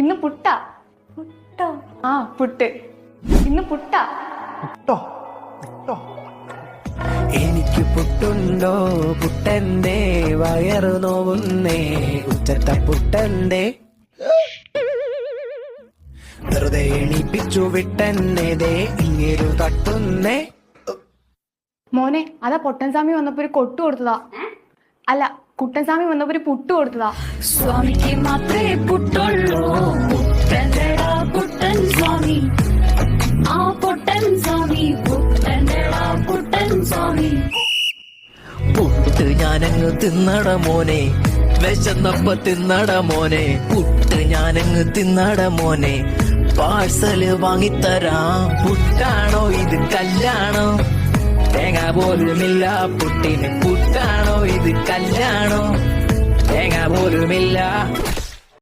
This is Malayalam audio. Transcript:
ഇന്ന് പുട്ടാ. പുട്ടോ? ആ പുട്ട്. ഇന്ന് പുട്ടാ. പുട്ടോ പുട്ടോ. എനിക്ക് പുട്ടുണ്ടോ പുട്ടന്റെ വയറു നോവുന്നേ ഉച്ചത്ത പുട്ടന്റെ വെറുതെ എണീപ്പിച്ചു വിട്ടെന്നേതേ ഇങ്ങേരു തട്ടുന്നേ. മോനെ അതാ പൊട്ടൻസ്വാമി വന്നപ്പോ ഒരു കൊട്ടു കൊടുത്തതാ. അല്ല, കുട്ടൻസ്വാമി വന്നപ്പോ ഒരു പുട്ട് കൊടുത്തതാ. സ്വാമിക്ക് മാത്രമേ പുട്ടുള്ളൂ. പുട്ടൻ്റെടാ പുട്ടൻ സ്വാമി, ആ പൊട്ടൻ സ്വാമി, പുട്ടൻ്റെടാ പുട്ടൻ സ്വാമി. പുട്ട് ഞാനങ്ങ് തിന്നട മോനെ, വിശന്നപ്പ തിന്നട മോനെ. പുട്ട് ഞാനങ്ങ് തിന്നട മോനെ, പാഴ്സല് വാങ്ങിത്തരാം. പുട്ടാണോ ഇത് കല്ലാണോ? തേങ്ങ പോലുമില്ല പുട്ടിന്. പുട്ടാണോ ഇത് കല്ലാണോ? തേങ്ങ പോലുമില്ല.